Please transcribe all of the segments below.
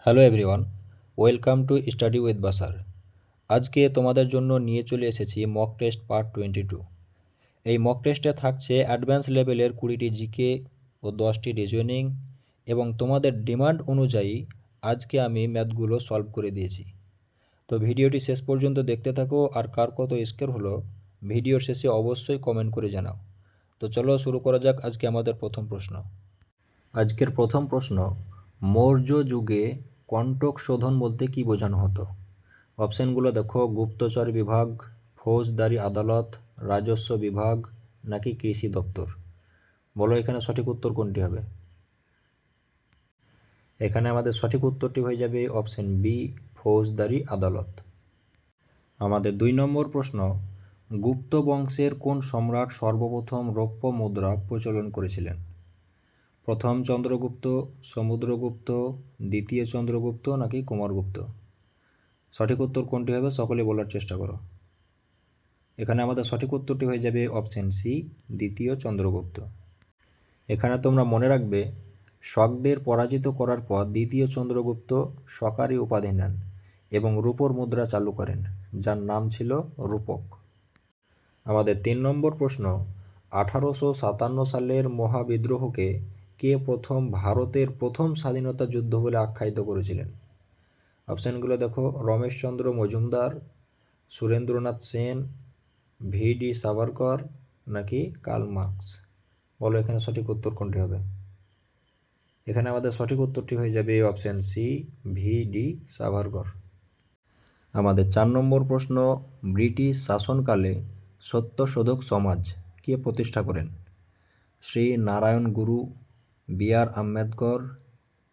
Hello everyone, welcome to study with বাসার। আজকে তোমাদের জন্য নিয়ে চলে এসেছি মক টেস্ট পার্ট 22। এই মক টেস্টে থাকছে অ্যাডভান্স লেভেলের 20টি জিকে ও 10টি রিজনিং, এবং তোমাদের ডিমান্ড অনুযায়ী আজকে আমি ম্যাথগুলো সলভ করে দিয়েছি। তো ভিডিওটি শেষ পর্যন্ত দেখতে থাকো, আর কার কত স্কোর হলো ভিডিওর শেষে অবশ্যই কমেন্ট করে জানাও। তো চলো শুরু করা যাক আজকে আমাদের প্রথম প্রশ্ন। আজকের প্রথম প্রশ্ন, মৌর্য যুগে কন্টক শোধন বলতে কী বোঝানো হতো? অপশানগুলো দেখো, গুপ্তচর বিভাগ, ফৌজদারি আদালত, রাজস্ব বিভাগ নাকি কৃষি দপ্তর। বলো এখানে সঠিক উত্তর কোনটি হবে? এখানে আমাদের সঠিক উত্তরটি হয়ে যাবে অপশান বি, ফৌজদারি আদালত। আমাদের 2 নম্বর প্রশ্ন, গুপ্ত বংশের কোন সম্রাট সর্বপ্রথম রৌপ্য মুদ্রা প্রচলন করেছিলেন? প্রথম চন্দ্রগুপ্ত, সমুদ্রগুপ্ত, দ্বিতীয় চন্দ্রগুপ্ত নাকি কুমারগুপ্ত? সঠিক উত্তর কোনটি হবে সকলে বলার চেষ্টা করো। এখানে আমাদের সঠিক উত্তরটি হয়ে যাবে অপশান সি, দ্বিতীয় চন্দ্রগুপ্ত। এখানে তোমরা মনে রাখবে, শকদের পরাজিত করার পর দ্বিতীয় চন্দ্রগুপ্ত শকারি উপাধি নেন এবং রূপোর মুদ্রা চালু করেন, যার নাম ছিল রূপক। আমাদের 3 নম্বর প্রশ্ন, 1857 সালের মহাবিদ্রোহকে কে প্রথম ভারতের প্রথম স্বাধীনতা যুদ্ধ বলে আখ্যায়িত করেছিলেন? অপশানগুলো দেখো, রমেশচন্দ্র মজুমদার, সুরেন্দ্রনাথ সেন, ভি.ডি. সাভারকর নাকি কার্ল মার্কস। বলো এখানে সঠিক উত্তর কোনটি হবে? এখানে আমাদের সঠিক উত্তরটি হয়ে যাবে অপশান সি, ভি.ডি. সাভারকর। আমাদের 4 নম্বর প্রশ্ন, ব্রিটিশ শাসনকালে সত্যশোধক সমাজ কে প্রতিষ্ঠা করেন? শ্রী নারায়ণ গুরু, বি.আর. আম্বেদকর,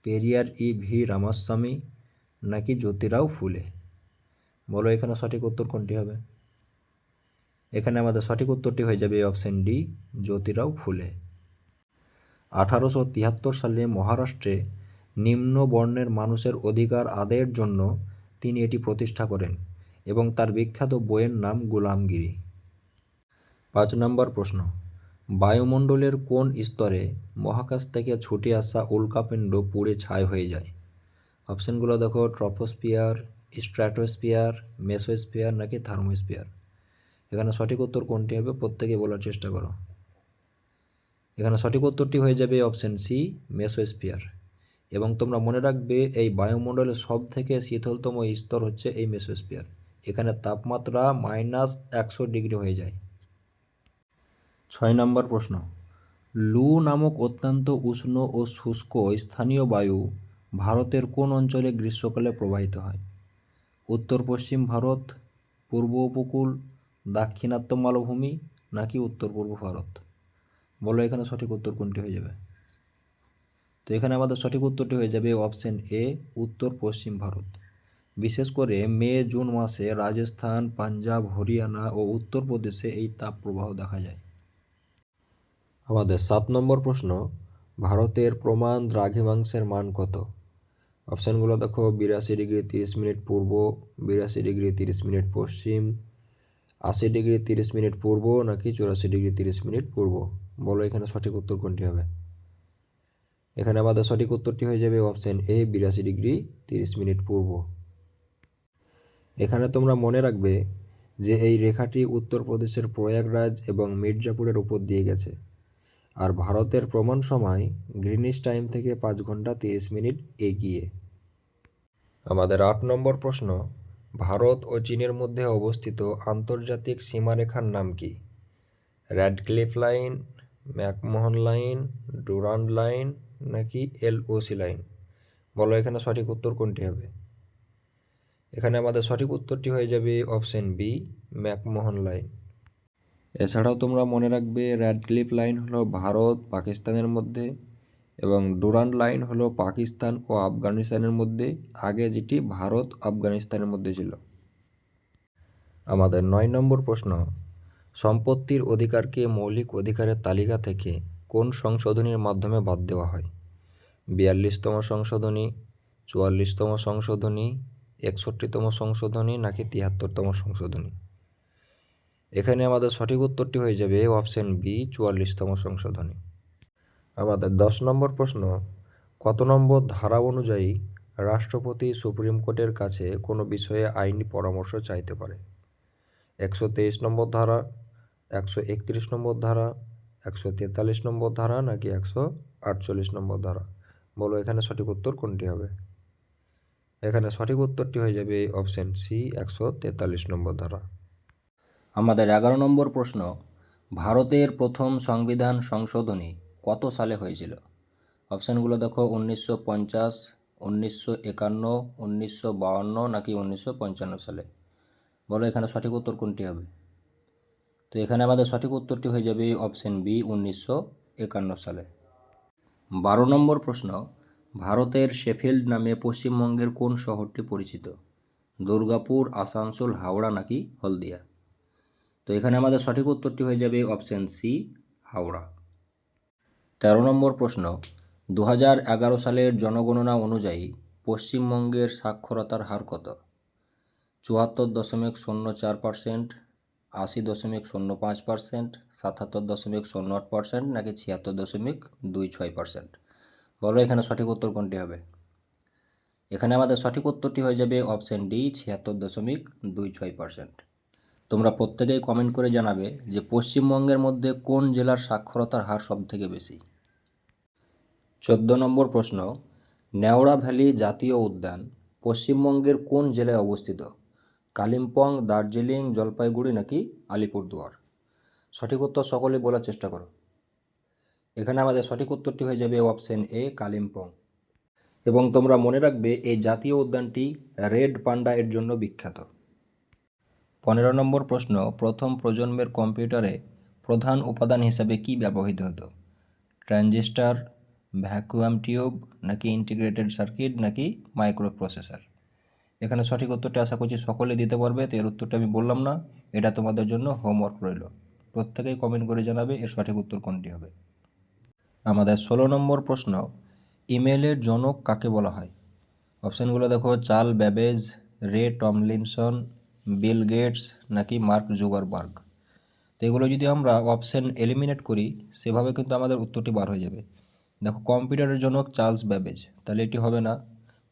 পেরিয়ার ভি রামাস্বামী নাকি জ্যোতিরাও ফুলে। বলো এখানে সঠিক উত্তর কোনটি হবে? এখানে আমাদের সঠিক উত্তরটি হয়ে যাবে অপশান ডি, জ্যোতিরাও ফুলে। 1873 সালে মহারাষ্ট্রে নিম্ন বর্ণের মানুষের অধিকার আদায়ের জন্য তিনি এটি প্রতিষ্ঠা করেন এবং তার বিখ্যাত বইয়ের নাম গোলামগিরি। 5 নম্বর প্রশ্ন, বায়ুমণ্ডলের কোন স্তরে মহাকাশ থেকে ছুটে আসা উল্কাপিণ্ড পুড়ে ছাই হয়ে যায়? অপশানগুলো দেখো, ট্রপোস্ফিয়ার, স্ট্র্যাটোস্ফিয়ার, মেসোস্ফিয়ার নাকি থার্মোস্ফিয়ার। এখানে সঠিক উত্তর কোনটি হবে প্রত্যেকে বলার চেষ্টা করো। এখানে সঠিক উত্তরটি হয়ে যাবে অপশান সি, মেসোস্ফিয়ার। এবং তোমরা মনে রাখবে, এই বায়ুমণ্ডলের সব থেকে শীতলতম স্তর হচ্ছে এই মেসোস্ফিয়ার। এখানে তাপমাত্রা -100 ডিগ্রি হয়ে যায়। 6 নম্বর প্রশ্ন, লু নামক অত্যন্ত উষ্ণ ও শুষ্ক স্থানীয় বায়ু ভারতের কোন অঞ্চলে গ্রীষ্মকালে প্রবাহিত হয়? উত্তর পশ্চিম ভারত, পূর্ব উপকূল, দাক্ষিণাত্য মালভূমি নাকি উত্তর পূর্ব ভারত। বলো এখানে সঠিক উত্তর কোনটি হয়ে যাবে? তো এখানে আমাদের সঠিক উত্তরটি হয়ে যাবে অপশান এ, উত্তর পশ্চিম ভারত। বিশেষ করে মে জুন মাসে রাজস্থান, পাঞ্জাব, হরিয়ানা ও উত্তরপ্রদেশে এই তাপপ্রবাহ দেখা যায়। আমাদের 7 নম্বর প্রশ্ন, ভারতের প্রমাণ দ্রাঘিমাংশের মান কত? অপশানগুলো দেখো, 82 ডিগ্রি 30 মিনিট পূর্ব, 82 ডিগ্রি 30 মিনিট পশ্চিম, 80 ডিগ্রি 30 মিনিট পূর্ব নাকি 84 ডিগ্রি 30 মিনিট পূর্ব। বলো এখানে সঠিক উত্তর কোনটি হবে? এখানে আমাদের সঠিক উত্তরটি হয়ে যাবে অপশান এ, 82 ডিগ্রি 30 মিনিট পূর্ব। এখানে তোমরা মনে রাখবে যে এই রেখাটি উত্তরপ্রদেশের প্রয়াগরাজ এবং মির্জাপুরের উপর দিয়ে গেছে, আর ভারতের প্রমাণ সময় গ্রিনিচ টাইম থেকে 5 ঘন্টা 30 মিনিট এগিয়ে। আমাদের 8 নম্বর প্রশ্ন, ভারত ও চীনের মধ্যে অবস্থিত আন্তর্জাতিক সীমারেখার নাম কি? Radcliffe line, McMahon line, Durand line নাকি এলওসি লাইন। বলো এখানে সঠিক উত্তর কোনটি হবে? এখানে আমাদের সঠিক উত্তরটি হয়ে যাবে অপশান বি, ম্যাকমোহন লাইন। এছাড়াও তোমরা মনে রাখবে, র্যাডক্লিফ লাইন হলো ভারত পাকিস্তানের মধ্যে, এবং ডুরান্ড লাইন হলো পাকিস্তান ও আফগানিস্তানের মধ্যে, আগে যেটি ভারত আফগানিস্তানের মধ্যে ছিল। আমাদের 9 নম্বর প্রশ্ন, সম্পত্তির অধিকারকে মৌলিক অধিকারের তালিকা থেকে কোন সংশোধনীর মাধ্যমে বাদ দেওয়া হয়? 42তম সংশোধনী, 44তম সংশোধনী, 61তম সংশোধনী নাকি 73তম সংশোধনী। এখানে আমাদের সঠিক উত্তরটি হয়ে যাবে অপশান বি, 44তম সংশোধনী। আমাদের 10 নম্বর প্রশ্ন, কত নম্বর ধারা অনুযায়ী রাষ্ট্রপতি সুপ্রিম কোর্টের কাছে কোনো বিষয়ে আইনি পরামর্শ চাইতে পারে? 123 নম্বর ধারা, 131 নম্বর ধারা, 143 নম্বর ধারা নাকি 148 নম্বর ধারা? বলো এখানে সঠিক উত্তর কোনটি হবে? এখানে সঠিক উত্তরটি হয়ে যাবে অপশন সি, 143 নম্বর ধারা। আমাদের 11 নম্বর প্রশ্ন, ভারতের প্রথম সংবিধান সংশোধনী কত সালে হয়েছিল? অপশানগুলো দেখো, 1950, 1951, 1952 নাকি 1955 সালে? বলো এখানে সঠিক উত্তর কোনটি হবে? তো এখানে আমাদের সঠিক উত্তরটি হয়ে যাবে অপশন বি, 1951 সালে। 12 নম্বর প্রশ্ন, ভারতের শেফিল্ড নামে পশ্চিমবঙ্গের কোন শহরটি পরিচিত? দুর্গাপুর, আসানসোল, হাওড়া নাকি হলদিয়া? তো এখানে আমাদের সঠিক উত্তরটি হয়ে যাবে অপশন সি, হাওড়া। 13 নম্বর প্রশ্ন, 2011 সালের জনগণনা অনুযায়ী পশ্চিমবঙ্গের সাক্ষরতার হার কত? 74.04%, 80.05%, 77.08% নাকি 76.26%? বলো এখানে সঠিক উত্তর কোনটি হবে? এখানে আমাদের সঠিক উত্তরটি হয়ে যাবে অপশন ডি, 76.26%। তোমরা প্রত্যেকেই কমেন্ট করে জানাবে যে পশ্চিমবঙ্গের মধ্যে কোন জেলার সাক্ষরতার হার সবথেকে বেশি। 14 নম্বর প্রশ্ন, নেওড়া ভ্যালি জাতীয় উদ্যান পশ্চিমবঙ্গের কোন জেলায় অবস্থিত? কালিম্পং, দার্জিলিং, জলপাইগুড়ি নাকি আলিপুরদুয়ার? সঠিক উত্তর সকলে বলার চেষ্টা করো। এখানে আমাদের সঠিক উত্তরটি হয়ে যাবে অপশন এ, কালিম্পং। এবং তোমরা মনে রাখবে এই জাতীয় উদ্যানটি রেড পান্ডা এর জন্য বিখ্যাত। 15 নম্বর প্রশ্ন, প্রথম প্রজন্মের কম্পিউটারে প্রধান উপাদান হিসাবে কি ব্যবহৃত হতো? ট্রানজিস্টার, ভ্যাকুয়াম টিউব নাকি ইন্টিগ্রেটেড সার্কিট নাকি মাইক্রো প্রসেসর? এখানে সঠিক উত্তরটা আশা করছি সকলে দিতে পারবে। তো এর উত্তরটা আমি বললাম না, এটা তোমাদের জন্য হোমওয়ার্ক রইল। প্রত্যেকেই কমেন্ট করে জানাবে এর সঠিক উত্তর কোনটি হবে। আমাদের 16 নম্বর প্রশ্ন, ইমেলের জনক কাকে বলা হয়? অপশানগুলো দেখো, Charles Babbage, Ray Tomlinson, Bill Gates নাকি মার্ক জুকারবার্গ? তো এগুলো যদি আমরা অপশান এলিমিনেট করি সেভাবে কিন্তু আমাদের উত্তরটি বার হয়ে যাবে। দেখো, কম্পিউটারের জনক চার্লস ব্যাবেজ, তাহলে এটি হবে না।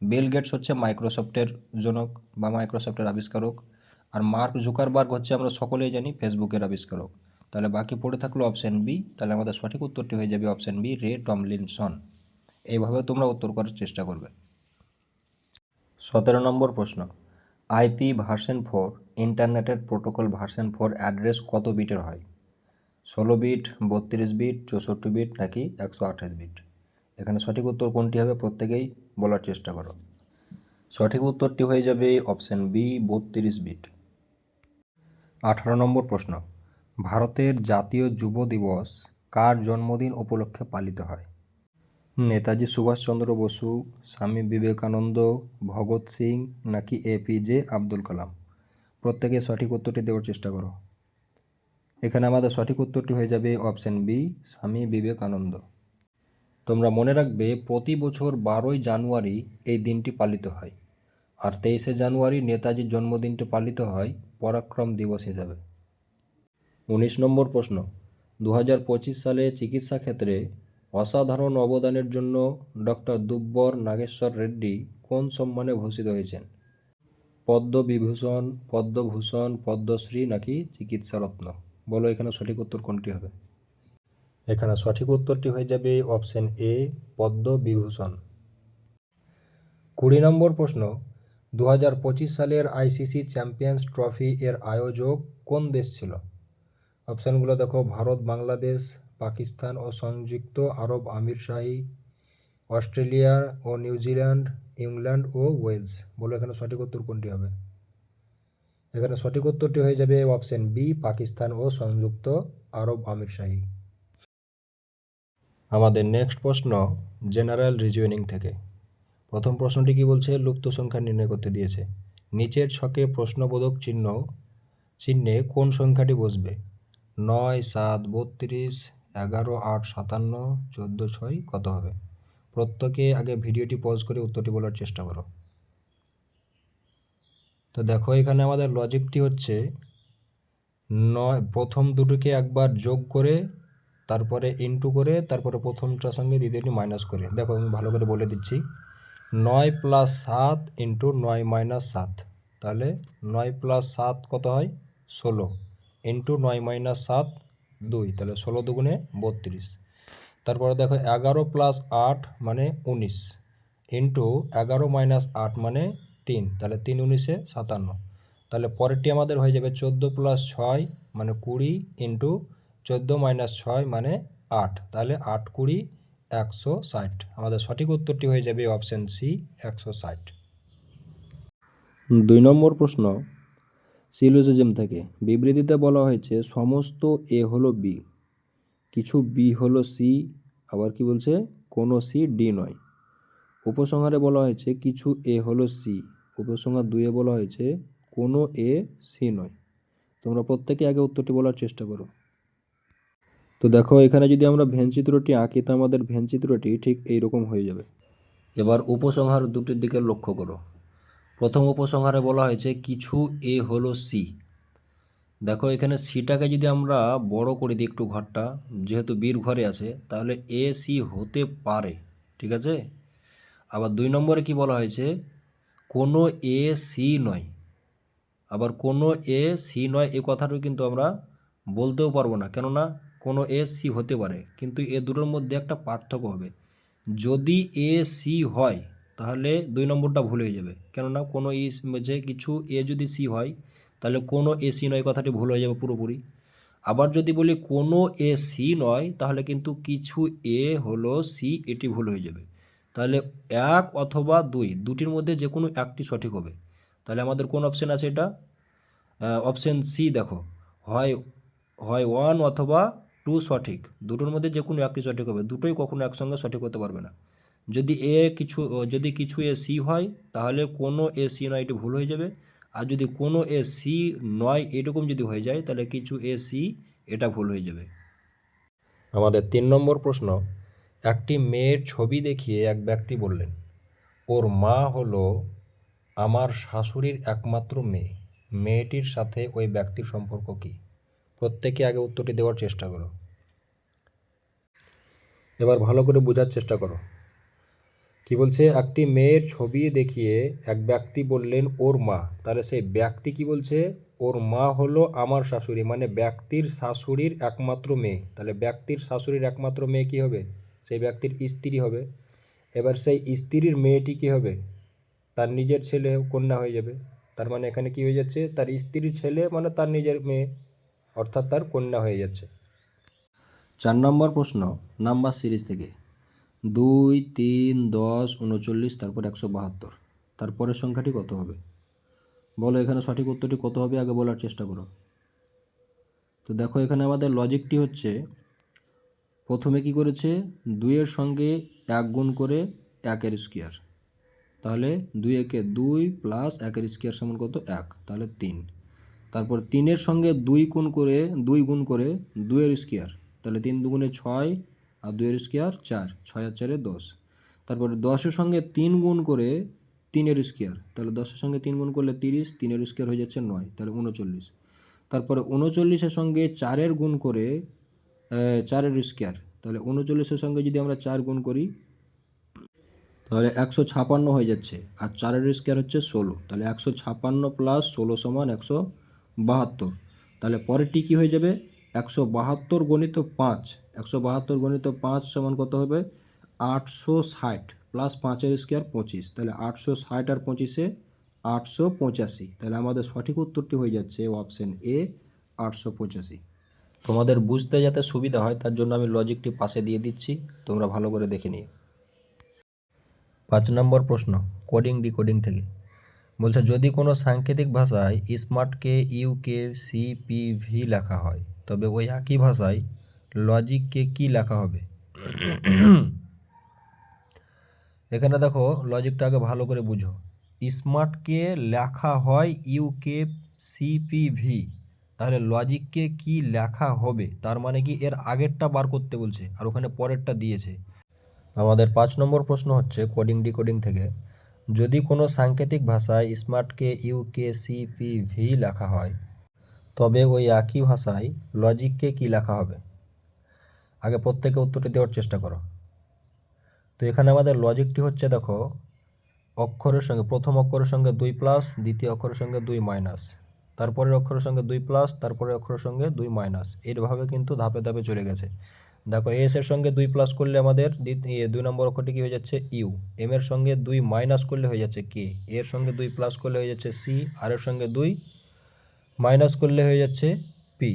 বিল গেটস হচ্ছে মাইক্রোসফটের জনক বা মাইক্রোসফটের আবিষ্কারক, আর মার্ক জুকারবার্গ হচ্ছে আমরা সকলেই জানি ফেসবুকের আবিষ্কারক। তাহলে বাকি পড়ে থাকলো অপশান বি, তাহলে আমাদের সঠিক উত্তরটি হয়ে যাবে অপশান বি, রে টমলিনসন। এইভাবে তোমরা উত্তর করার চেষ্টা করবে। 17 নম্বর প্রশ্ন, আইপি ভার্সন 4 ইন্টারনেটের প্রোটোকল ভার্সন 4 অ্যাড্রেস কত বিটের হয়? 16 বিট, 32 বিট, 64 বিট নাকি 128 বিট? এখানে সঠিক উত্তর কোনটি হবে প্রত্যেকেই বলার চেষ্টা করো। সঠিক উত্তরটি হয়ে যাবে অপশান বি, 32 বিট। 18 নম্বর প্রশ্ন, ভারতের জাতীয় যুব দিবস কার জন্মদিন উপলক্ষে পালিত হয়? নেতাজি সুভাষচন্দ্র বসু, স্বামী বিবেকানন্দ, ভগৎ সিং নাকি এপিজে আব্দুল কালাম? প্রত্যেকে সঠিক উত্তরটি দেওয়ার চেষ্টা করো। এখানে আমাদের সঠিক উত্তরটি হয়ে যাবে অপশান বি, স্বামী বিবেকানন্দ। তোমরা মনে রাখবে প্রতি বছর 12ই জানুয়ারি এই দিনটি পালিত হয়, আর 23শে জানুয়ারি নেতাজির জন্মদিনটি পালিত হয় পরাক্রম দিবস হিসাবে। 19 নম্বর প্রশ্ন, 2025 সালে চিকিৎসা ক্ষেত্রে অসাধারণ অবদানের জন্য ডক্টর দুব্বর নাগেশ্বর রেড্ডি কোন সম্মানে ভূষিত হয়েছেন? পদ্মবিভূষণ, পদ্মভূষণ, পদ্মশ্রী নাকি চিকিৎসারত্ন? বলো এখানে সঠিক উত্তর কোনটি হবে? এখানে সঠিক উত্তরটি হয়ে যাবে অপশান এ, পদ্মবিভূষণ। 20 নম্বর প্রশ্ন, 2025 সালের আইসিসি চ্যাম্পিয়ন্স ট্রফি এর আয়োজক কোন দেশ ছিল? অপশানগুলো দেখো, ভারত, বাংলাদেশ, পাকিস্তান ও সংযুক্ত আরব আমিরশাহী, অস্ট্রেলিয়া ও নিউজিল্যান্ড, ইংল্যান্ড ও ওয়েলস। বলো এখানে সঠিক উত্তর কোনটি হবে? এখানে সঠিক উত্তরটি হয়ে যাবে অপশান বি, পাকিস্তান ও সংযুক্ত আরব আমিরশাহী। আমাদের নেক্সট প্রশ্ন জেনারেল রিজনিং থেকে। প্রথম প্রশ্নটি কি বলছে? লুপ্ত সংখ্যা নির্ণয় করতে দিয়েছে। নিচের ছকে প্রশ্নবোধক চিহ্নে কোন সংখ্যাটি বসবে? 9, 7, 32, 11, 8, 57, 14, 6 কত হবে? প্রত্যেকে আগে ভিডিওটি পজ করে উত্তরটি বলার চেষ্টা করো। তো দেখো, এখানে আমাদের লজিকটি হচ্ছে 9, প্রথম দুটোকে একবার যোগ করে তারপরে ইনটু করে তারপরে প্রথমটার সঙ্গে দ্বিতীয়টি মাইনাস করে। দেখো আমি ভালো করে বলে দিচ্ছি। 9 প্লাস 7 ইন্টু 9 মাইনাস 7, তাহলে 9 প্লাস 7 কত হয় 16 ইন্টু 9 মাইনাস 7 2, তাহলে 16 দুগুণে 32। তারপরে দেখো 11 প্লাস 8 মানে 19 ইন্টু 11 মাইনাস 8 মানে 3, তাহলে 3 19 57। তাহলে পরেরটি আমাদের হয়ে যাবে 14 প্লাস 6 মানে 20 ইন্টু 14 মাইনাস 6 মানে 8, তাহলে 8 20 160। আমাদের সঠিক উত্তরটি হয়ে যাবে অপশন সি 160। 2 নম্বর প্রশ্ন সিলোজিজম থেকে। বিবৃতিতে বলা হয়েছে সমস্ত এ হলো বি, কিছু বি হলো সি, আবার কি বলছে কোনো সি ডি নয়। উপসংহারে বলা হয়েছে কিছু এ হলো সি, উপসংহার 2-এ বলা হয়েছে কোনো এ সি নয়। তোমরা প্রত্যেকে আগে উত্তরটি বলার চেষ্টা করো। তো দেখো এখানে যদি আমরা ভেন চিত্রটি আঁকি তো আমাদের ভেন চিত্রটি ঠিক এইরকম হয়ে যাবে। এবার উপসংহার দুটির দিকে লক্ষ্য করো। প্রথম উপসংহারে বলা হয়েছে কিছু এ হলো সি। দেখো এখানে সিটাকে যদি আমরা বড় করে দিই একটু ঘরটা, যেহেতু বির ঘরে আছে, তাহলে এ সি হতে পারে, ঠিক আছে। আবার 2 নম্বরে কি বলা হয়েছে কোনো এ সি নয়। আবার কোনো এ সি নয় এই কথাটা কিন্তু আমরা বলতেও পারবো না, কেননা কোনো এ সি হতে পারে, কিন্তু এ দুটোর মধ্যে একটা পার্থক্য হবে। যদি এ সি হয় তাহলে 2 নম্বরটা ভুল হয়ে যাবে, কেননা কোনো যে কিছু এ যদি সি হয় তাহলে কোনো এ সি নয় কথাটি ভুল হয়ে যাবে পুরোপুরি। আবার যদি বলি কোনো এ সি নয় তাহলে কিন্তু কিছু এ হলো সি, এটি ভুল হয়ে যাবে। তাহলে 1 অথবা 2 দুটির মধ্যে যে কোনো একটি সঠিক হবে। তাহলে আমাদের কোন অপশন আছে এটা? অপশন সি দেখো, হয় 1 অথবা 2 সঠিক, দুটোর মধ্যে যে কোনো একটি সঠিক হবে, দুটোই কখনো একসঙ্গে সঠিক হতে পারবে না। যদি কিছু এ সি হয় তাহলে কোনো এ সি নয় এটি ভুল হয়ে যাবে, আর যদি কোনো এ সি নয় এরকম যদি হয়ে যায় তাহলে কিছু এ সি এটা ভুল হয়ে যাবে। আমাদের 3 নম্বর প্রশ্ন, একটি মেয়ের ছবি দেখিয়ে এক ব্যক্তি বললেন ওর মা হলো আমার শাশুড়ির একমাত্র মেয়ে, মেয়েটির সাথে ওই ব্যক্তির সম্পর্ক কী? প্রত্যেকে আগে উত্তরটি দেওয়ার চেষ্টা করো। এবার ভালো করে বোঝার চেষ্টা করো। কি বলছে, একটি মেয়ের ছবি দেখিয়ে এক ব্যক্তি বললেন ওর মা, তাহলে সেই ব্যক্তি কি বলছে ওর মা হলো আমার শাশুড়ি, মানে ব্যক্তির শাশুড়ির একমাত্র মেয়ে। তাহলে ব্যক্তির শাশুড়ির একমাত্র মেয়ে কি হবে? সেই ব্যক্তির স্ত্রী হবে। এবার সেই স্ত্রীর মেয়েটি কি হবে? তার নিজের ছেলে কন্যা হয়ে যাবে। তার মানে এখানে কি হয়ে যাচ্ছে, তার স্ত্রীর ছেলে মানে তার নিজের মেয়ে, অর্থাৎ তার কন্যা হয়ে যাচ্ছে। 4 নম্বর প্রশ্ন নাম্বার সিরিজ থেকে। 2 3 10 39 তারপর 172, তারপরের সংখ্যাটি কত হবে? বলো এখানে সঠিক উত্তরটি কত হবে আগে বলার চেষ্টা করো। তো দেখো এখানে আমাদের লজিকটি হচ্ছে, প্রথমে কি করেছে 2 এর সঙ্গে 1 গুণ করে 1 এর স্কোয়ার, তাহলে 2 একে 2 প্লাস 1 এর স্কোয়ার সমান কত 1, তাহলে 3। তারপর 3 এর সঙ্গে 2 গুণ করে 2 এর স্কোয়ার, তাহলে 3 দুগুণে 6 আর 2 এর স্কোয়ার 4, 6 আর 4 10। তারপরে 10 এর সঙ্গে 3 গুণ করে 3 এর স্কোয়ার, তাহলে 10 এর সঙ্গে 3 গুণ করলে 30, 3 এর স্কোয়ার হয়ে যাচ্ছে 9, তাহলে 39। তারপরে 39 এর সঙ্গে 4 এর গুণ করে 4 এর স্কোয়ার, তাহলে 39 এর সঙ্গে যদি আমরা 4 গুণ করি তাহলে 156 হয়ে যাচ্ছে, আর 4 এর স্কোয়ার হচ্ছে 16, তাহলে 156 প্লাস 16 সমান 172। তাহলে পরেরটি কী হয়ে যাবে, 172 গণিত 5, 172 গণিত 5 সমান কত হবে 860 প্লাস 5 এর স্কোয়ার 25, তাহলে 860 আর 25-এ 885, তাহলে আমাদের সঠিক উত্তরটি হয়ে যাচ্ছে অপশন এ 885। তোমাদের বুঝতে যাতে সুবিধা হয় তার জন্য আমি লজিকটি পাশে দিয়ে দিচ্ছি, তোমরা ভালো করে দেখে নিও। 5 নম্বর প্রশ্ন কোডিং ডিকোডিং থেকে। বলছে যদি কোনো সাংকেতিক ভাষায় স্মার্টকে ইউকে সিপিভি লেখা হয় তবে ওই একই ভাষায় লজিককে কি লেখা হবে? এখানে দেখো লজিকটা আগে ভালো করে বুঝো। স্মার্টকে লেখা হয় ইউকে সিপিভি, তাহলে লজিককে কি লেখা হবে, তার মানে কি এর আগেরটা বার করতে বলছে আর ওখানে পরেরটা দিয়েছে। আমাদের 5 নম্বর প্রশ্ন হচ্ছে কোডিং ডিকোডিং থেকে। যদি কোনো সাংকেতিক ভাষায় স্মার্টকে ইউকে সিপিভি লেখা হয় তবে ওই একই ভাষায় লজিককে কি লেখা হবে? আগে প্রত্যেকে উত্তরটি দেওয়ার চেষ্টা করো। তো এখানে আমাদের লজিকটি হচ্ছে দেখো, অক্ষরের সঙ্গে প্রথম অক্ষরের সঙ্গে 2 প্লাস, দ্বিতীয় অক্ষরের সঙ্গে 2 মাইনাস, তারপরের অক্ষরের সঙ্গে 2 প্লাস, তারপরের অক্ষরের সঙ্গে 2 মাইনাস, এইভাবে কিন্তু ধাপে ধাপে চলে গেছে। দেখো এস এর সঙ্গে 2 প্লাস করলে আমাদের 2 নম্বর অক্ষরটি কী হয়ে যাচ্ছে ইউ, এম এর সঙ্গে 2 মাইনাস করলে হয়ে যাচ্ছে কে, এর সঙ্গে 2 প্লাস করলে হয়ে যাচ্ছে সি, আর এর সঙ্গে 2 মাইনাস করলে হয়ে যাচ্ছে পি,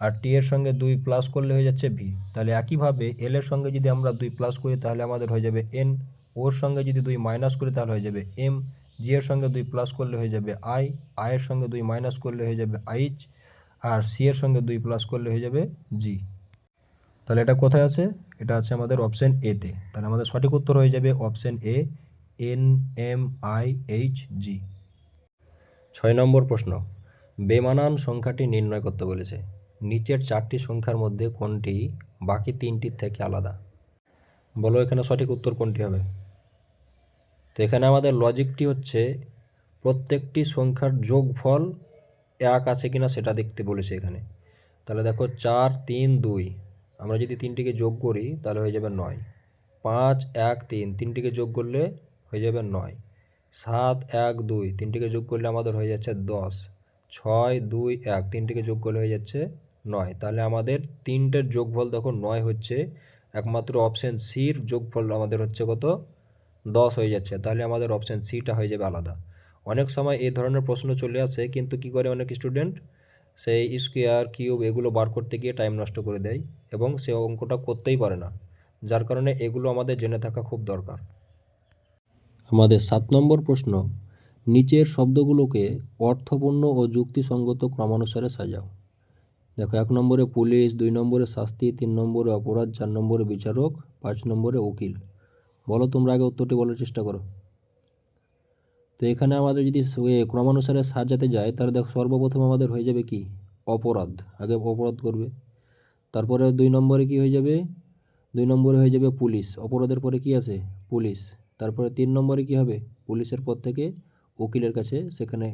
আর টি এর সঙ্গে 2 প্লাস করলে হয়ে যাচ্ছে ভি। তাহলে একইভাবে এল এর সঙ্গে যদি আমরা 2 প্লাস করি তাহলে আমাদের হয়ে যাবে এন, ওর সঙ্গে যদি 2 মাইনাস করি তাহলে হয়ে যাবে এম, জি এর সঙ্গে 2 প্লাস করলে হয়ে যাবে আই, আই এর সঙ্গে 2 মাইনাস করলে হয়ে যাবে আইচ, আর সি এর সঙ্গে 2 প্লাস করলে হয়ে যাবে জি। তাহলে এটা কোথায় আছে? এটা আছে আমাদের অপশন এতে। তাহলে আমাদের সঠিক উত্তর হয়ে যাবে option A, N M I H G. 6 number প্রশ্ন, বেমানান সংখ্যাটি নির্ণয় করতে বলেছে। নিচের 4টি সংখ্যার মধ্যে কোনটি বাকি 3টির থেকে আলাদা? বলো এখানে সঠিক উত্তর কোনটি হবে? তো এখানে আমাদের লজিকটি হচ্ছে প্রত্যেকটি সংখ্যার যোগফল এক আছে কিনা সেটা দেখতে বলেছে এখানে। তাহলে দেখো 4 3 2, আমরা যদি 3টিকে যোগ করি তাহলে হয়ে যাবে 9, 5 1 3, 3টিকে যোগ করলে হয়ে যাবে 9, 7 1 2, 3টিকে যোগ করলে আমাদের হয়ে যাচ্ছে 10, 6 2 1, 3টিকে যোগ করলে হয়ে যাচ্ছে 9। তাহলে আমাদের 3টের যোগফল দেখো 9 হচ্ছে, একমাত্র অপশান সির যোগফল আমাদের হচ্ছে কত? 10 হয়ে যাচ্ছে। তাহলে আমাদের অপশান সিটা হয়ে যাবে আলাদা। অনেক সময় এই ধরনের প্রশ্ন চলে আসে, কিন্তু কি করে অনেক স্টুডেন্ট সেই স্কোয়ার কিউব এগুলো বার করতে গিয়ে টাইম নষ্ট করে দেয় এবং সে অঙ্কটা করতেই পারে না, যার কারণে এগুলো আমাদের জেনে থাকা খুব দরকার। আমাদের 7 নম্বর প্রশ্ন, নিচের শব্দগুলোকে অর্থপূর্ণ ও যুক্তিসঙ্গত ক্রমানুসারে সাজাও। দেখো 1 নম্বরে পুলিশ, 2 নম্বরে শাস্তি, 3 নম্বরে অপরাধ, 4 নম্বরে বিচারক, 5 নম্বরে উকিল। বলো তোমরা আগে উত্তরটি বলার চেষ্টা করো। তো এখানে আমাদের যদি ক্রমানুসারে সাজাতে যায় তাহলে দেখো সর্বপ্রথম আমাদের হয়ে যাবে কি অপরাধ, আগে অপরাধ করবে। তারপরে 2 নম্বরে কি হয়ে যাবে? 2 নম্বরে হয়ে যাবে পুলিশ, অপরাধের পরে কি আছে? পুলিশ। তারপরে 3 নম্বরে কি হবে? পুলিশের পর থেকে উকিলের কাছে সেখানে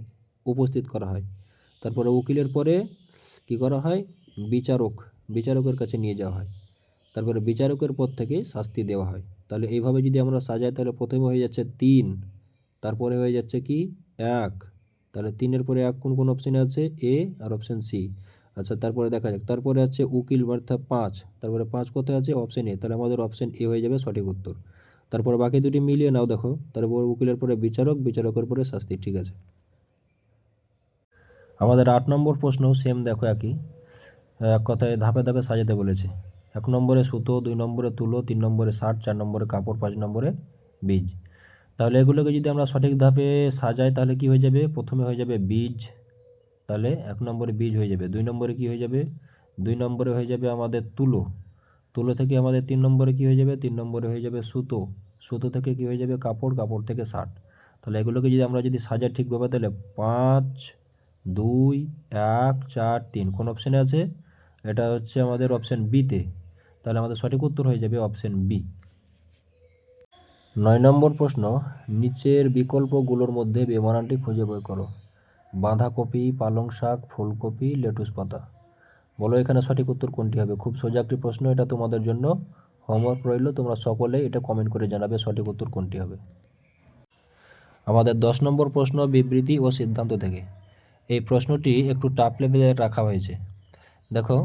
উপস্থিত করা হয়। তারপরে উকিলের পরে কি করা হয়? বিচারক, বিচারকের কাছে নিয়ে যাওয়া হয়। তারপরে বিচারকের পর থেকে শাস্তি দেওয়া হয়। তাহলে এইভাবে যদি আমরা সাজাই তাহলে প্রথমে হয়ে যাচ্ছে 3, তারপরে হয়ে যাচ্ছে কি 1, তাহলে 3-এর পরে 1 কোন কোন অপশানে আছে? এ আর অপশান সি। আচ্ছা তারপরে দেখা যাক, তারপরে আছে উকিল অর্থাৎ 5, তারপরে 5 কোথায় আছে? Option A. তাহলে আমাদের অপশান এ হয়ে যাবে সঠিক উত্তর। তারপরে বাকি দুটি মিলিয়ে নাও দেখো, তারপর উকিলের পরে বিচারক, বিচারকের পরে শাস্তি। ঠিক আছে। আমাদের 8 নম্বর প্রশ্ন সেম দেখো একই, এক কথায় ধাপে ধাপে সাজাতে বলেছে। 1 নম্বরে সুতো, 2 নম্বরে তুলো, 3 নম্বরে শার্ট, 4 নম্বরে কাপড়, 5 নম্বরে বীজ। তাহলে এগুলোকে যদি আমরা সঠিক ধাপে সাজাই তাহলে কি হয়ে যাবে? প্রথমে হয়ে যাবে বীজ, তাহলে 1 নম্বরে বীজ হয়ে যাবে। 2 নম্বরে কি হয়ে যাবে? 2 নম্বরে হয়ে যাবে আমাদের তুলো, তুলো থেকে আমাদের 3 নম্বরে কি হয়ে যাবে? 3 নম্বরে হয়ে যাবে সুতো, সুতো থেকে কি হয়ে যাবে? কাপড়, কাপড় থেকে শার্ট। তাহলে এগুলোকে যদি আমরা সাজাই ঠিকভাবে তাহলে 5 2 1 4 3 কোন অপশানে আছে? এটা হচ্ছে আমাদের অপশান বিতে। তাহলে আমাদের সঠিক উত্তর হয়ে যাবে অপশান বি। 9 নম্বর প্রশ্ন, নিচের বিকল্পগুলোর মধ্যে বেমানানটি খুঁজে বের করো। বাঁধাকপি, পালং শাক, ফুলকপি, লেটুস পাতা। বলো এখানে সঠিক উত্তর কোনটি হবে? খুব সোজা একটি প্রশ্ন, এটা তোমাদের জন্য হোমওয়ার্ক রইল, তোমরা সকলে এটা কমেন্ট করে জানাবে সঠিক উত্তর কোনটি হবে। আমাদের 10 নম্বর প্রশ্ন, বিবৃতি ও সিদ্ধান্ত থেকে। এই প্রশ্নটি একটু টাফ লেভেলে রাখা হয়েছে। দেখো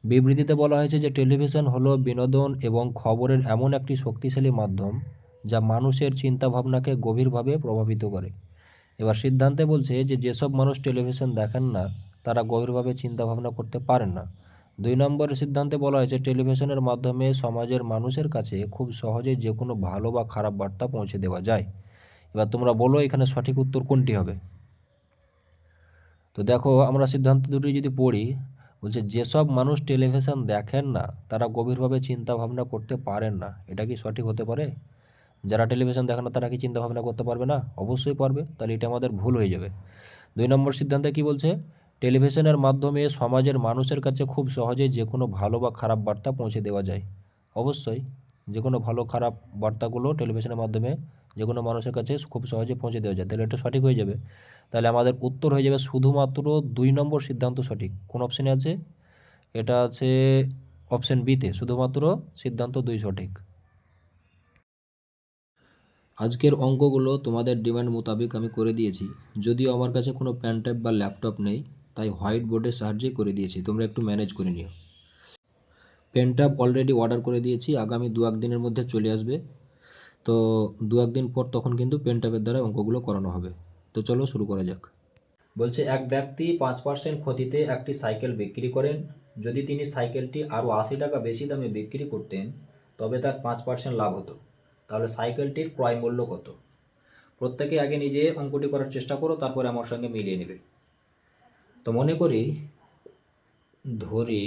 বিবৃতিতে বলা হয়েছে যে টেলিভিশন হলো বিনোদন এবং খবরের এমন একটি শক্তিশালী মাধ্যম যা মানুষের চিন্তাভাবনাকে গভীরভাবে প্রভাবিত করে। এবার সিদ্ধান্তে বলছে যে যেসব মানুষ টেলিভিশন দেখেন না তারা গভীরভাবে চিন্তাভাবনা করতে পারেন না। 2 নম্বরের সিদ্ধান্তে বলা হয়েছে টেলিভিশনের মাধ্যমে সমাজের মানুষের কাছে খুব সহজেই যে কোনো ভালো বা খারাপ বার্তা পৌঁছে দেওয়া যায়। এবার তোমরা বলো এখানে সঠিক উত্তর কোনটি হবে? তো দেখো আমরা সিদ্ধান্ত দুটি যদি পড়ি, বলছে যেসব মানুষ টেলিভিশন দেখেন না তারা গভীরভাবে চিন্তা ভাবনা করতে পারেন না। এটা কি সঠিক হতে পারে? যারা টেলিভিশন দেখে না তারা কি চিন্তা ভাবনা করতে পারবে না? অবশ্যই পারবে। তাহলে এটা আমাদের ভুল হয়ে যাবে। 2 নম্বর সিদ্ধান্তে কি বলছে? টেলিভিশনের মাধ্যমে সমাজের মানুষের কাছে খুব সহজেই যে কোনো ভালো বা খারাপ বার্তা পৌঁছে দেওয়া যায়। অবশ্যই যে কোনো ভালো খারাপ বার্তাগুলো টেলিভিশনের মাধ্যমে যে কোনো মানুষের কাছে খুব সহজে পৌঁছে দেওয়া যায়। তাহলে এটা সঠিক হয়ে যাবে। তাহলে আমাদের উত্তর হয়ে যাবে শুধুমাত্র 2 নম্বর সিদ্ধান্ত সঠিক। কোন অপশানে আছে? এটা আছে অপশান বিতে, শুধুমাত্র সিদ্ধান্ত 2 সঠিক। আজকের অঙ্কগুলো তোমাদের ডিমান্ড মোতাবেক আমি করে দিয়েছি, যদিও আমার কাছে কোনো প্যান টাইপ বা ল্যাপটপ নেই, তাই হোয়াইট বোর্ডের সাহায্যে করে দিয়েছি, তোমরা একটু ম্যানেজ করে নিও। পেন ট্যাব অলরেডি অর্ডার করে দিয়েছি, আগামী 2-1 দিনের মধ্যে চলে আসবে। তো 2-1 দিন পর তখন কিন্তু পেন ট্যাবের দ্বারা অঙ্কগুলো করানো হবে। তো চলো শুরু করা যাক। বলছে এক ব্যক্তি 5% ক্ষতিতে একটি সাইকেল বিক্রি করেন। যদি তিনি সাইকেলটি আরও 80 টাকা বেশি দামে বিক্রি করতেন তবে তার 5% লাভ হতো। তাহলে সাইকেলটির ক্রয় মূল্য কত? প্রত্যেকে আগে নিজে অঙ্কটি করার চেষ্টা করো, তারপরে আমার সঙ্গে মিলিয়ে নেবে। তো মনে করি ধরি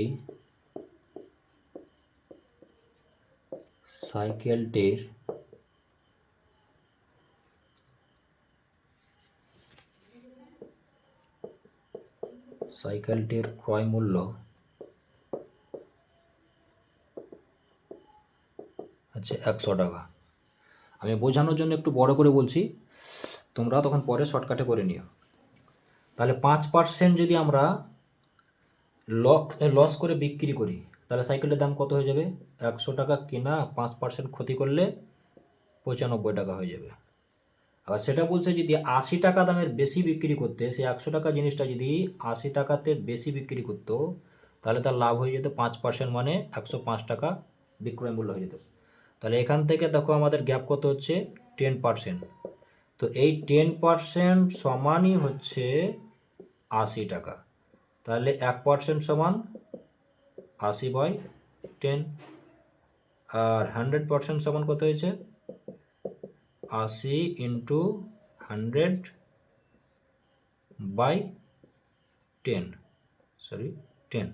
সাইকেলটির ক্রয় মূল্য হচ্ছে 100 টাকা। আমি বোঝানোর জন্য একটু বড় করে বলছি, তোমরা তখন পরে শর্টকাটে করে নিও। তাহলে 5% যদি আমরা লস করে বিক্রি করি তাহলে সাইকেলের দাম কত হয়ে যাবে? 100 টাকা কেনা, 5% ক্ষতি করলে 95 টাকা হয়ে যাবে। আবার সেটা বলছে যদি 80 টাকা দামের বেশি বিক্রি করতে, সেই 100 টাকা জিনিসটা যদি 80 টাকাতে বেশি বিক্রি করতো তাহলে তার লাভ হয়ে যেত 5%, মানে 105 টাকা বিক্রয় মূল্য হয়ে যেত। তাহলে এখান থেকে দেখো আমাদের গ্যাপ কত হচ্ছে? 10%। তো এই 10% সমানই হচ্ছে 80 টাকা। তাহলে 1% সমান 80/10, আর 100% সমান কত হয়েছে? 80 × 100/10, 10।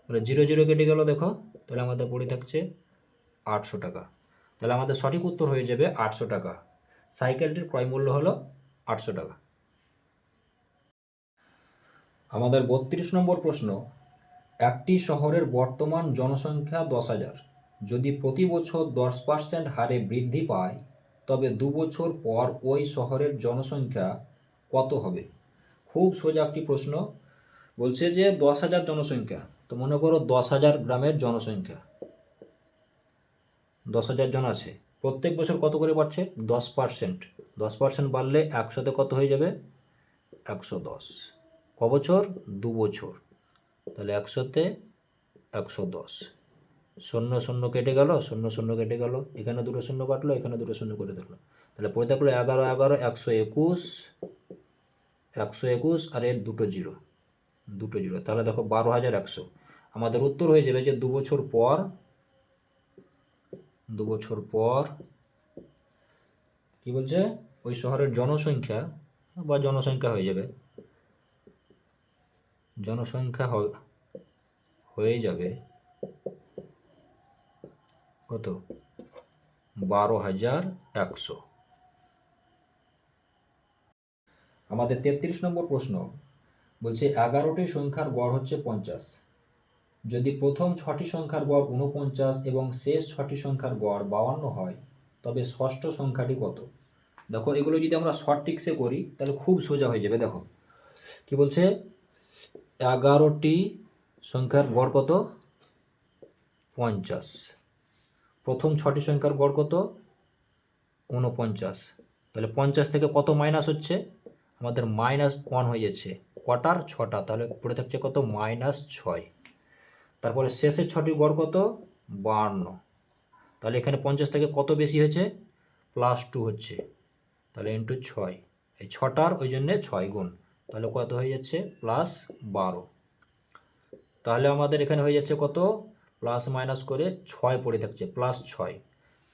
তাহলে 0 0 কেটে গেল, দেখো তাহলে আমাদের পড়ে থাকছে 800 টাকা। তাহলে আমাদের সঠিক উত্তর হয়ে যাবে 800 টাকা। সাইকেলটির ক্রয় মূল্য হলো 800 টাকা। আমাদের 32 নম্বর প্রশ্ন, একটি শহরের বর্তমান জনসংখ্যা 10,000। যদি প্রতি বছর 10% হারে বৃদ্ধি পায় তবে 2 বছর পর ওই শহরের জনসংখ্যা কত হবে? খুব সোজা একটি প্রশ্ন। বলছে যে 10,000 জনসংখ্যা, তো মনে করো 10,000 গ্রামের জনসংখ্যা, 10,000 জন আছে। প্রত্যেক বছর কত করে বাড়ছে? 10%। 10% বাড়লে 100তে কত হয়ে যাবে? 110। ক বছর? 2 বছর। তাহলে 100তে 110। 0 0 কেটে গেল, 0 0 কেটে গেল, এখানে দুটো শূন্য কাটলো, এখানে দুটো শূন্য কেটে থাকলো। তাহলে পড়ে থাকলো 11 11 121, 121, আর এর দুটো জিরো, তাহলে দেখো 12,100। আমাদের উত্তর হয়ে যাবে যে 2 বছর পর কি বলছে? ওই শহরের জনসংখ্যা হয়ে যাবে, হয়ে যাবে কত? 12,100। আমাদের 33 নম্বর প্রশ্ন বলছে 11টি সংখ্যার গড় হচ্ছে 50। যদি প্রথম 6টি সংখ্যার গড় 49 এবং শেষ 6টি সংখ্যার গড় 52 হয় তবে ষষ্ঠ সংখ্যাটি কত? দেখো এগুলো যদি আমরা শর্ট ট্রিক্সে করি তাহলে খুব সোজা হয়ে যাবে। দেখো কি বলছে, 11টি সংখ্যার গড় কত? 50। প্রথম 6টি সংখ্যার গড় কত? 49। তাহলে 50 থেকে কত মাইনাস হচ্ছে? আমাদের -1 হয়ে যাচ্ছে। কটার? 6টা। তাহলে পড়ে থাকছে কত? -6। তারপরে শেষের 6টির গড় কত? 52। তাহলে এখানে 50 থেকে কত বেশি হয়েছে? +2 হচ্ছে। তাহলে ইন্টু 6, এই 6টার ওই জন্যে 6 গুণ, তাহলে কত হয়ে যাচ্ছে? +12। তাহলে আমাদের এখানে হয়ে যাচ্ছে কত? প্লাস মাইনাস করে 6 পড়ে থাকছে, +6।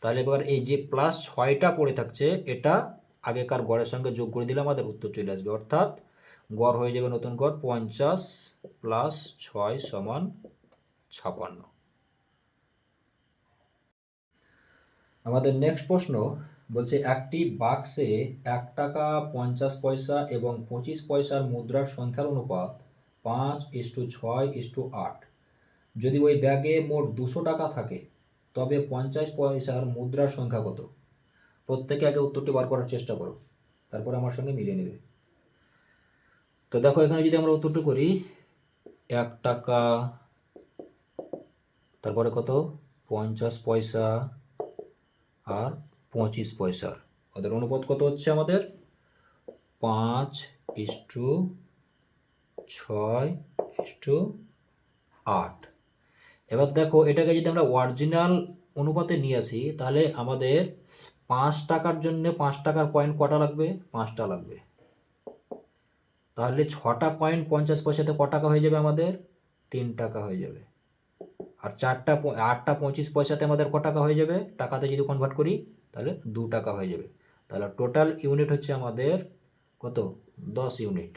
তাহলে এবার এই যে +6টা পড়ে থাকছে এটা আগেকার গড়ের সঙ্গে যোগ করে দিলে আমাদের উত্তর চলে আসবে, অর্থাৎ গড় হয়ে যাবে নতুন গড় 50 + 6 = 56। আমাদের নেক্সট প্রশ্ন বলছে একটি বাক্সে 1 টাকা 50 পয়সা এবং 25 পয়সার মুদ্রার সংখ্যার অনুপাত 5:6:8। যদি ওই ব্যাগে মোট 200 টাকা থাকে তবে 50 পয়সার মুদ্রার সংখ্যা কত? প্রত্যেকে আগে উত্তরটি বার করার চেষ্টা করো, তারপর আমার সঙ্গে মিলিয়ে নেবে। তো দেখো এখানে যদি আমরা উত্তরটি করি, 1 টাকা, তারপরে কত? 50 পয়সা আর 25 পয়সার ওদের অনুপাত কত হচ্ছে আমাদের 5:6:8। এবার দেখো এটাকে যদি আমরা অরিজিনাল অনুপাতে নিয়ে আসি তাহলে আমাদের 5 টাকার জন্য 5 টাকার কয়েন কটা লাগবে? 5টা লাগবে। তাহলে 6টা কয়েন 50 পয়সাতে ক টাকা হয়ে যাবে আমাদের? 3 টাকা হয়ে যাবে। আর 8টা 25 পয়সাতে আমাদের ক টাকা হয়ে যাবে? টাকাতে যদি কনভার্ট করি তাহলে 2 টাকা হয়ে যাবে। তাহলে টোটাল ইউনিট হচ্ছে আমাদের কত? 10 ইউনিট।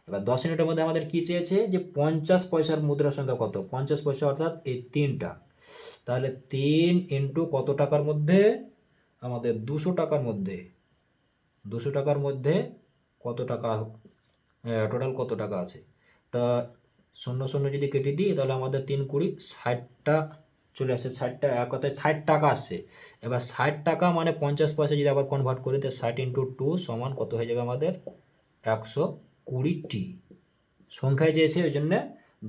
এবার 10 ইউনিটের মধ্যে আমাদের কি চেয়েছে? যে 50 পয়সার মুদ্রার সংখ্যা কত? 50 পয়সা অর্থাৎ এই 3টা। তাহলে 3 ইন্টু কত টাকার মধ্যে? আমাদের 200 টাকার মধ্যে। 200 টাকার মধ্যে কত টাকা, টোটাল কত টাকা আছে? তা 0 0 যদি কেটে দিই তাহলে আমাদের 3 20 60টা চলে আসে। 60টা এক কথায় 60 টাকা আসছে। এবার 60 টাকা মানে 50 পয়সা যদি আবার কনভার্ট করি তো 60 ইন্টু 2 সমান কত হয়ে যাবে আমাদের? 120টি। সংখ্যায় চেয়েছে ওই জন্য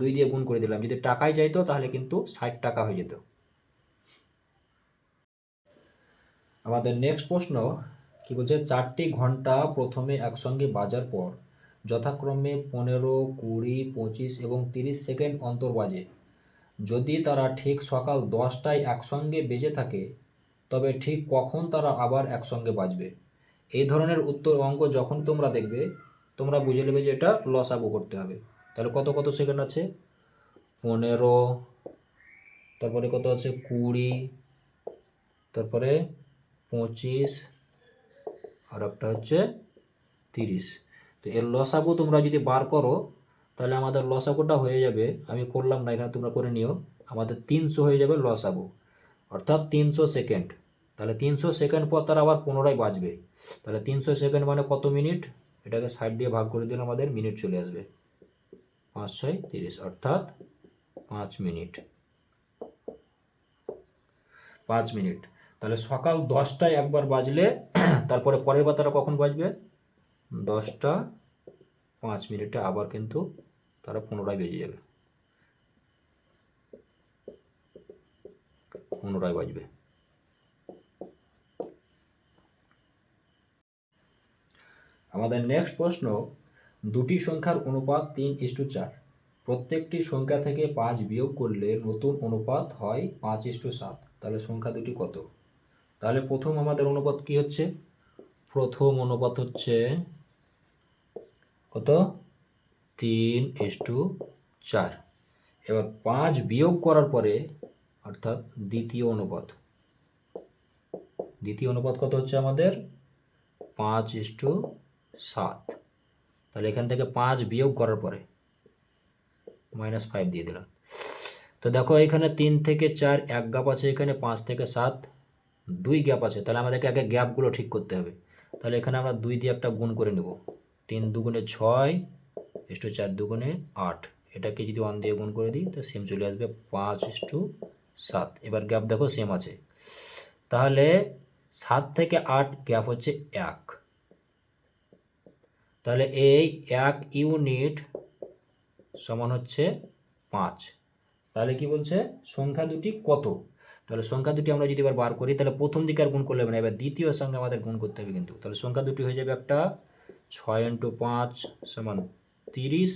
2 দিয়ে গুণ করে দিলাম। যদি টাকায় চাইতো তাহলে কিন্তু 60 টাকা হয়ে যেত। আমাদের নেক্সট প্রশ্ন কি বলছে? 4টি ঘন্টা প্রথমে একসঙ্গে বাজার পর যথাক্রমে 15, 20, 25 এবং 30 সেকেন্ড অন্তর বাজে। যদি তারা ঠিক সকাল 10টায় একসঙ্গে বেজে থাকে তবে ঠিক কখন তারা আবার একসঙ্গে বাজবে? এই ধরনের উত্তর অঙ্ক যখন তোমরা দেখবে তোমরা বুঝে নেবে যে এটা লসাগু করতে হবে। তাহলে কত কত সেকেন্ড আছে? 15, তারপরে কত আছে? 20, তারপরে 25, আর একটা হচ্ছে 30। তো এর লসাগু তোমরা যদি বার করো তাহলে আমাদের লসাগুটা হয়ে যাবে, আমি করলাম না এখানে তোমরা করে নিও, আমাদের 300 হয়ে যাবে লসাগু, অর্থাৎ 300 সেকেন্ড। তাহলে 300 সেকেন্ড পর তারা আবার পুনরায় বাজবে। তাহলে 300 সেকেন্ড মানে কত মিনিট? এটাকে 60 দিয়ে ভাগ করে দিলে আমাদের মিনিট চলে আসবে। 5 6 30 অর্থাৎ 5 মিনিট। 5 মিনিট। তাহলে সকাল 10টায় একবার বাজলে তারপরে পরের বার তারা কখন বাজবে? 10টা 5 মিনিটে আবার কিন্তু তারা পুনরায় বেজে যাবে, পুনরায় বাজবে। আমাদের নেক্সট প্রশ্ন, দুটি সংখ্যার অনুপাত 3:4। প্রত্যেকটি সংখ্যা থেকে 5 বিয়োগ করলে নতুন অনুপাত হয় 5:7। তাহলে সংখ্যা দুটি কত? তাহলে প্রথম আমাদের অনুপাত কি হচ্ছে? প্রথম অনুপাত হচ্ছে কত? 3:4। এবার 5 বিয়োগ করার পরে অর্থাৎ দ্বিতীয় অনুপাত, দ্বিতীয় অনুপাত কত হচ্ছে আমাদের? 5:7। তাহলে এখান থেকে 5 বিয়োগ করার পরে -5 দিয়ে দিলাম। তো দেখো এখানে 3 থেকে 4 এক গ্যাপ আছে, এখানে 5 থেকে 7 2 গ্যাপ আছে। তাহলে আমাদেরকে আগে গ্যাপগুলো ঠিক করতে হবে। তাহলে এখানে আমরা 2 দিয়ে একটা গুণ করে নেব। 3 দুগুণে 6 4 দুগুণে 8। এটাকে যদি 1 দিয়ে গুণ করে দিই তো সেম চলে আসবে 5:7। এবার গ্যাপ দেখো সেম আছে। তাহলে 7 থেকে 8 গ্যাপ হচ্ছে 1। তাহলে এই 1 ইউনিট সমান হচ্ছে 5। তাহলে কি বলছে? সংখ্যা দুটি কত? তাহলে সংখ্যা দুটি আমরা যদি এবার বার করি তাহলে প্রথম দিকে আর গুণ করলে হবে না, এবার দ্বিতীয় সঙ্গে আমাদের গুণ করতে হবে কিন্তু। তাহলে সংখ্যা দুটি হয়ে যাবে, একটা 6 × 5 সমান 30,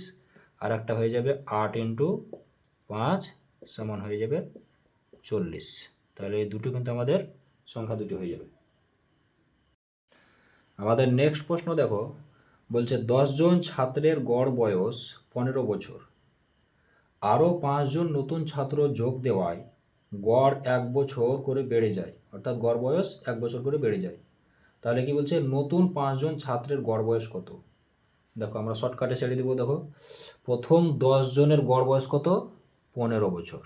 আর একটা হয়ে যাবে 8 × 5 সমান হয়ে যাবে 40। তাহলে এই দুটো কিন্তু আমাদের সংখ্যা দুটি হয়ে যাবে। আমাদের নেক্সট প্রশ্ন দেখো, বলছে 10 জন ছাত্রের গড় বয়স 15 বছর, আরও 5 জন নতুন ছাত্র যোগ দেওয়ায় গড় 1 বছর করে বেড়ে যায়, অর্থাৎ গড় বয়স 1 বছর করে বেড়ে যায়। তাহলে কি বলছে? নতুন 5 জন ছাত্রের গড় বয়স কত? দেখো আমরা শর্টকাটে ছেড়ে দেবো। দেখো প্রথম 10 জনের গড় বয়স কত? 15 বছর।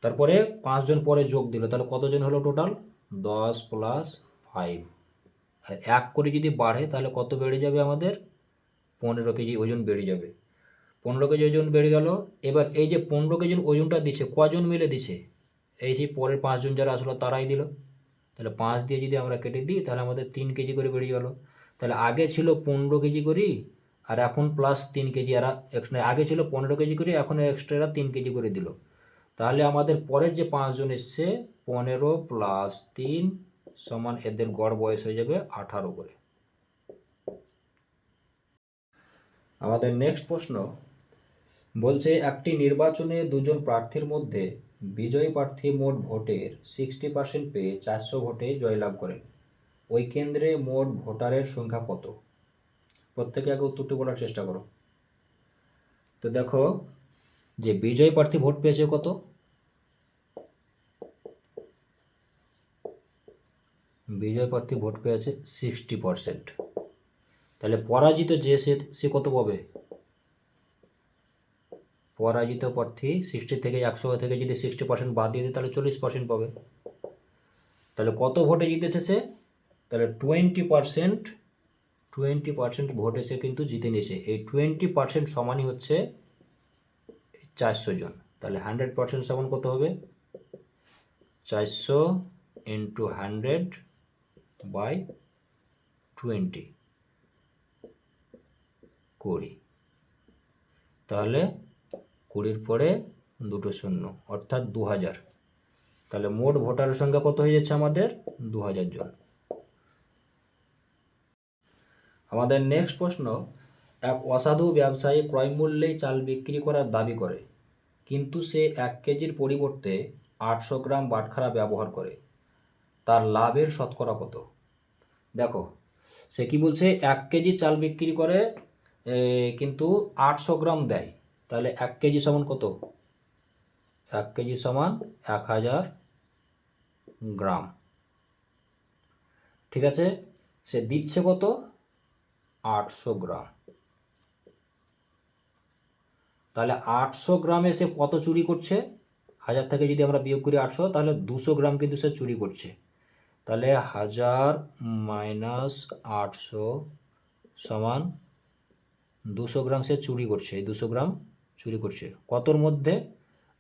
তারপরে 5 জন পরে যোগ দিল, তাহলে কতজন হলো টোটাল? 10 + 5। আর 1 করে যদি বাড়ে তাহলে কত বেড়ে যাবে আমাদের? 15 কেজি ওজন বেড়ে যাবে। 15 কেজি ওজন বেড়ে গেল। এবার এই যে 15 কেজির ওজনটা দিচ্ছে কজন মিলে দিচ্ছে? এই সেই পরের 5 জন যারা আসলো তারাই দিল। তাহলে 5 দিয়ে যদি আমরা কেটে দিই তাহলে আমাদের 3 কেজি করে বেড়ে গেল। তাহলে আগে ছিল 15 কেজি করে আর এখন প্লাস 3 কেজি, আর আগে ছিল 15 কেজি করে, এখন এক্সট্রা 3 কেজি করে দিল। তাহলে আমাদের পরের যে 5 জন এসছে 15 + 3 সমান এদের গড় বয়স হয়ে যাবে 18 করে। আমাদের নেক্সট প্রশ্ন বলছে, একটি নির্বাচনে দুজন প্রার্থীর মধ্যে বিজয়ী প্রার্থী মোট ভোটের 60% পেয়ে 400 ভোটে জয়লাভ করেন। ওই কেন্দ্রে মোট ভোটারের সংখ্যা কত? প্রত্যেকে আগে উত্তরটি বলার চেষ্টা করো। তো দেখো যে বিজয়ী প্রার্থী ভোট পেয়েছে কত? বিজয় প্রার্থী ভোট পেয়েছে 60%। তাহলে পরাজিত যে সে কত পাবে? পরাজিত প্রার্থী 60 থেকে 100 থেকে যদি 60% বাদ দিয়ে দেয় তাহলে 40% পাবে। তাহলে কত ভোটে জিতেছে সে? তাহলে 20% ভোটে সে কিন্তু জিতে নিয়েছে। এই 20% সমানই হচ্ছে 400 জন। তাহলে 100% সমান কত হবে? 400 ইন্টু 100 বাই 20, 20। তাহলে 20-র পরে 2 শূন্য, অর্থাৎ 2000। তাহলে মোট ভোটারের সংখ্যা কত হয়ে যাচ্ছে আমাদের? 2000 জন। আমাদের নেক্সট প্রশ্ন, এক অসাধু ব্যবসায়ী ক্রয় মূল্যেই চাল বিক্রি করার দাবি করে, কিন্তু সে 1 কেজির পরিবর্তে 800 গ্রাম বাটখারা ব্যবহার করে। তার লাভের শতকরা কত? দেখো সে কি বলছে, 1 কেজি চাল বিক্রি করে কিন্তু 800 গ্রাম দেয়। তাহলে 1 কেজি সমান কত? 1 কেজি সমান 1000 গ্রাম। ঠিক আছে, সে দিচ্ছে কত? 800 গ্রাম। তাহলে 800 গ্রামে সে কত চুরি করছে? 1000 থেকে যদি আমরা বিয়োগ করি 800, তাহলে 200 গ্রাম কিন্তু সে চুরি করছে। তাহলে 1000 মাইনাস 800 সমান 200 গ্রাম সে চুরি করছে। এই 200 গ্রাম চুরি করছে। কতর মধ্যে?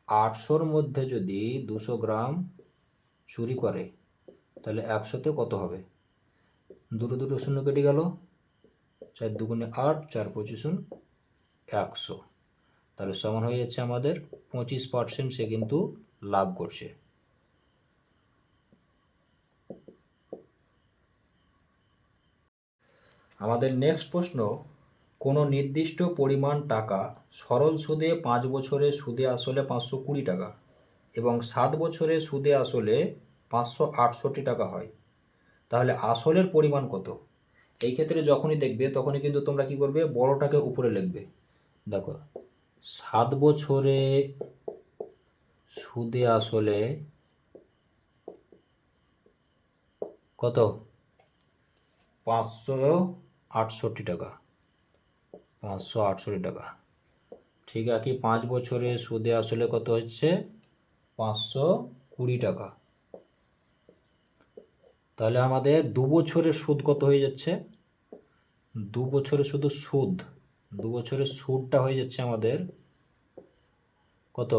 800-র মধ্যে যদি 200 গ্রাম চুরি করে তাহলে 100-তে কত হবে? দুটো দুটো শূন্য কেটে গেল, 4 দুগুণে 8, 4 25 100। তাহলে সমান হয়ে যাচ্ছে আমাদের 25% সে কিন্তু লাভ করছে। আমাদের নেক্সট প্রশ্ন, কোনো নির্দিষ্ট পরিমাণ টাকা সরল সুদে 5 বছরে সুদে আসলে 520 টাকা এবং 7 বছরে সুদে আসলে 568 টাকা হয়, তাহলে আসলের পরিমাণ কত? এই ক্ষেত্রে যখনই দেখবে তখনই কিন্তু তোমরা কি করবে? বড়টাকে উপরে লিখবে। দেখো 7 বছরে সুদে আসলে কত? 568 টাকা। 568 টাকা। ঠিক আছে, 5 বছরে সুদে আসলে কত হচ্ছে? 520 টাকা। তাহলে আমাদের 2 বছরের সুদ কত হয়ে যাচ্ছে? 2 বছরে শুধু সুদ, 2 বছরের সুদটা হয়ে যাচ্ছে আমাদের কত?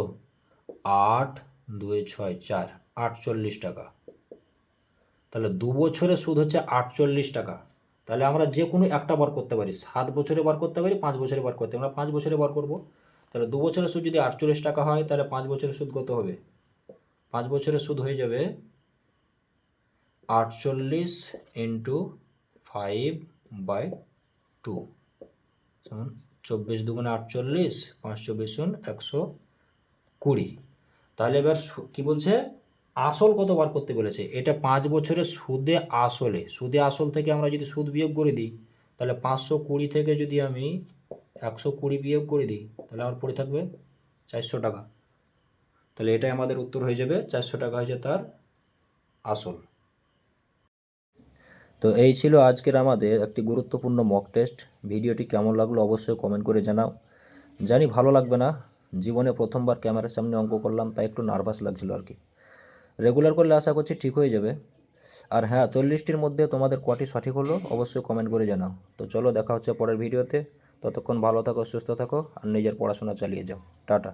8 2 6 4, 48 টাকা। তাহলে 2 বছরের সুদ হচ্ছে 48 টাকা। তাহলে আমরা যে কোনো একটা বার করতে পারি, 7 বছরে বার করতে পারি, 5 বছরে বার করতে পারি। আমরা 5 বছরে বার করব। তাহলে 2 বছরের সুদ যদি 48 টাকা হয় তাহলে 5 বছরের সুদ কত হবে? 5 বছরের সুদ হয়ে যাবে 48 ইন্টু 5/2 সমান 24 দুগুণে 48, 5 24 120। তাহলে এবার কি বলছে? আসল কত বার করতে বলেছে। এটা 5 বছরের সুদে আসলে, সুদে আসল থেকে আমরা যদি সুদ বিয়োগ করে দিই তাহলে 520 থেকে যদি আমি 120 বিয়োগ করে দিই তাহলে আমার পড়ে থাকবে 400 টাকা। তাহলে এটাই আমাদের উত্তর হয়ে যাবে, 400 টাকা হয়েছে তার আসল। তো এই ছিল আজকের আমাদের একটি গুরুত্বপূর্ণ মক টেস্ট। ভিডিওটি কেমন লাগলো অবশ্যই কমেন্ট করে জানাও। জানি ভালো লাগবে না, জীবনে প্রথমবার ক্যামেরার সামনে অঙ্ক করলাম তাই একটু নার্ভাস লাগছিল আর কি। রেগুলার করলে আশা করছি ঠিক হয়ে যাবে। আর হ্যাঁ, 40টির মধ্যে তোমাদের কটি সঠিক হলো অবশ্যই কমেন্ট করে জানাও। তো চলো দেখা হচ্ছে পরের ভিডিওতে। ততক্ষণ ভালো থাকো, সুস্থ থাকো আর নিজের পড়াশোনা চালিয়ে যাও। টাটা।